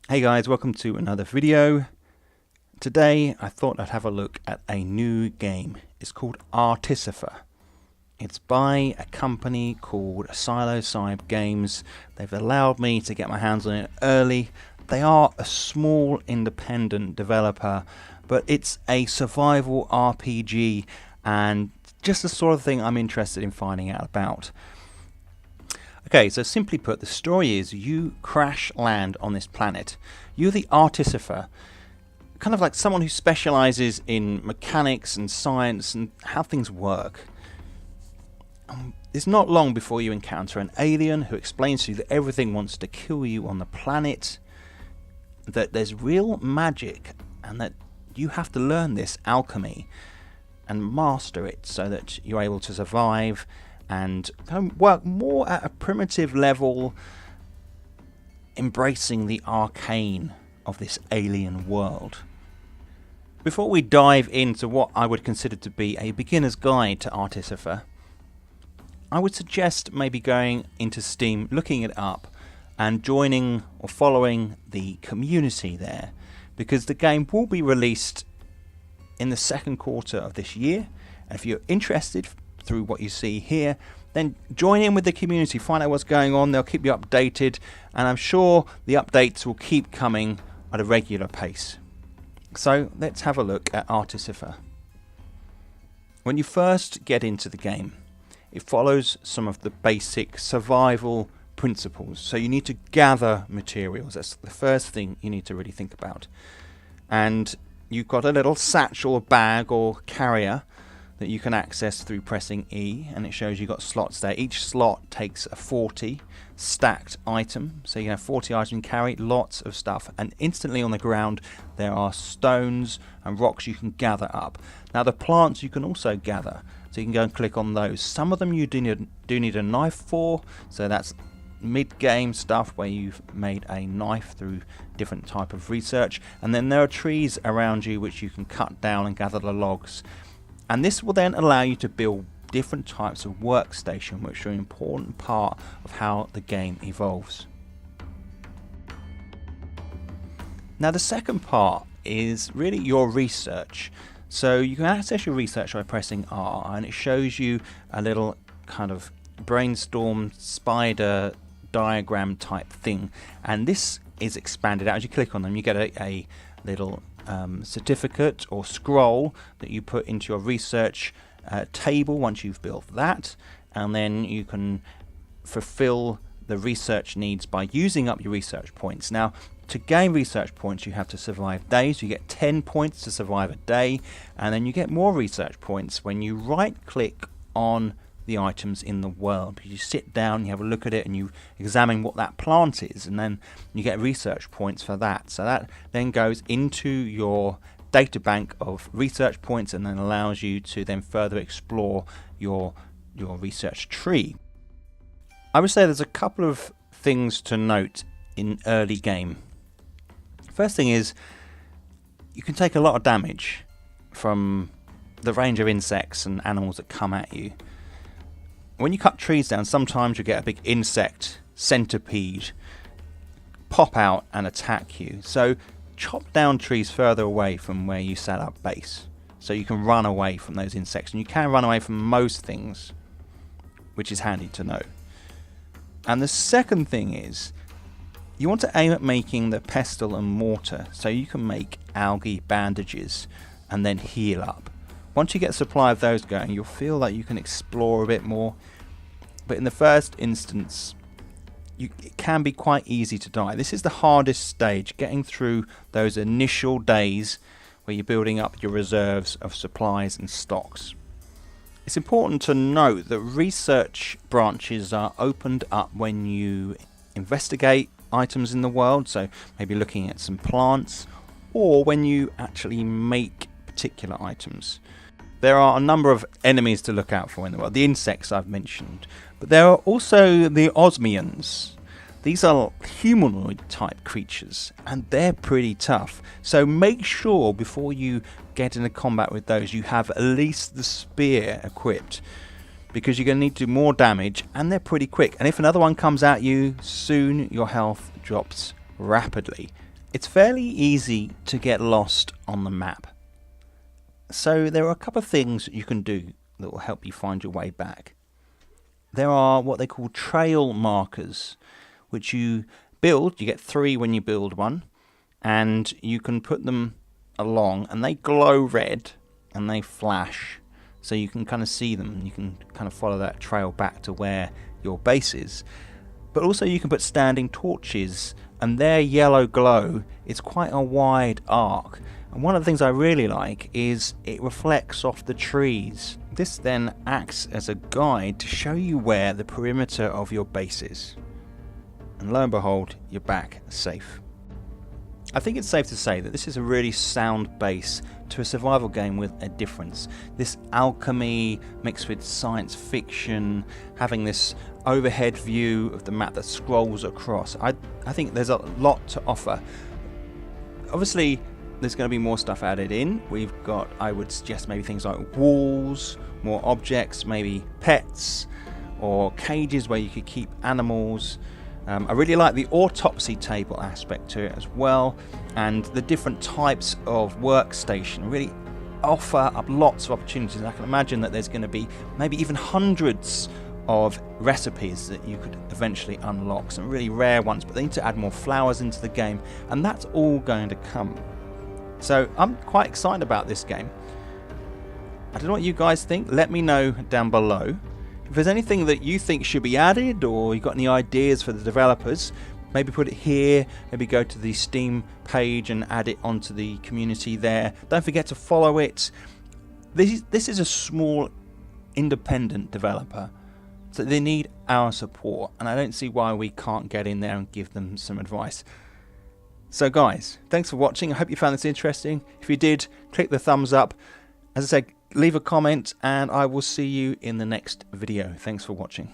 Hey guys, welcome to another video. Today I thought I'd have a look at a new game. It's called Artificer. It's by a company called Psilocybe Games. They've allowed me to get my hands on it early. They are a small independent developer, but it's a survival RPG and just the sort of thing I'm interested in finding out about. Okay, so simply put, the story is you crash land on this planet. You're the Artificer, kind of like someone who specializes in mechanics and science and how things work. It's not long before you encounter an alien who explains to you that everything wants to kill you on the planet, that there's real magic, and that you have to learn this alchemy and master it so that you're able to survive and work more at a primitive level, embracing the arcane of this alien world. Before we dive into what I would consider to be a beginner's guide to Artificer, I would suggest maybe going into Steam, looking it up, and joining or following the community there, because the game will be released in the second quarter of this year. And if you're interested through what you see here, then join in with the community, find out what's going on. They'll keep you updated, and I'm sure the updates will keep coming at a regular pace. So let's have a look at Artificer. When you first get into the game, it follows some of the basic survival principles. So you need to gather materials. That's the first thing you need to really think about. And you've got a little satchel or bag or carrier that you can access through pressing E, and it shows you've got slots there. Each slot takes a 40 stacked item, so you can have 40 items you can carry, lots of stuff, and instantly on the ground there are stones and rocks you can gather up. Now the plants you can also gather, so you can go and click on those. Some of them you do need a knife for, so that's mid-game stuff where you've made a knife through different type of research, and then there are trees around you which you can cut down and gather the logs. And this will then allow you to build different types of workstation, which are an important part of how the game evolves. Now the second part is really your research. So you can access your research by pressing R, and it shows you a little kind of brainstorm spider diagram type thing, and this is expanded out. As you click on them, you get a little certificate or scroll that you put into your research table once you've built that, and then you can fulfill the research needs by using up your research points. Now, to gain research points, you have to survive days. You get 10 points to survive a day, and then you get more research points when you right click on the items in the world. You sit down, you have a look at it, and you examine what that plant is, and then you get research points for that. So that then goes into your data bank of research points, and then allows you to then further explore your research tree. I would say there's a couple of things to note in early game. First thing is, you can take a lot of damage from the range of insects and animals that come at you. When you cut trees down, sometimes you get a big insect, centipede, pop out and attack you. So chop down trees further away from where you set up base, so you can run away from those insects. And you can run away from most things, which is handy to know. And the second thing is, you want to aim at making the pestle and mortar, so you can make algae bandages and then heal up. Once you get a supply of those going, you'll feel like you can explore a bit more. But in the first instance, it can be quite easy to die. This is the hardest stage, getting through those initial days where you're building up your reserves of supplies and stocks. It's important to note that research branches are opened up when you investigate items in the world, so maybe looking at some plants, or when you actually make particular items. There are a number of enemies to look out for in the world. The insects I've mentioned, but there are also the osmians. These are humanoid type creatures, and they're pretty tough. So make sure before you get into combat with those, you have at least the spear equipped, because you're going to need to do more damage, and they're pretty quick. And if another one comes at you, soon your health drops rapidly. It's fairly easy to get lost on the map. So there are a couple of things you can do that will help you find your way back. There are what they call trail markers, which you build. You get 3 when you build one, and you can put them along, and they glow red and they flash, so you can kind of see them. You can kind of follow that trail back to where your base is. But also you can put standing torches, and their yellow glow is quite a wide arc. And one of the things I really like is it reflects off the trees. This then acts as a guide to show you where the perimeter of your base is. And lo and behold, you're back safe. I think it's safe to say that this is a really sound base to a survival game with a difference. This alchemy mixed with science fiction, having this overhead view of the map that scrolls across. I think there's a lot to offer. Obviously, there's going to be more stuff added in. We've got, I would suggest, maybe things like walls, more objects, maybe pets, or cages where you could keep animals. I really like the autopsy table aspect to it as well, and the different types of workstation really offer up lots of opportunities. I can imagine that there's going to be maybe even hundreds of recipes that you could eventually unlock, some really rare ones, but they need to add more flowers into the game, and that's all going to come. So I'm quite excited about this game. I don't know what you guys think. Let me know down below. If there's anything that you think should be added, or you've got any ideas for the developers, maybe put it here, maybe go to the Steam page and add it onto the community there. Don't forget to follow it. This is a small independent developer, so they need our support, and I don't see why we can't get in there and give them some advice. So guys, thanks for watching. I hope you found this interesting. If you did, click the thumbs up. As I said, leave a comment, and I will see you in the next video. Thanks for watching.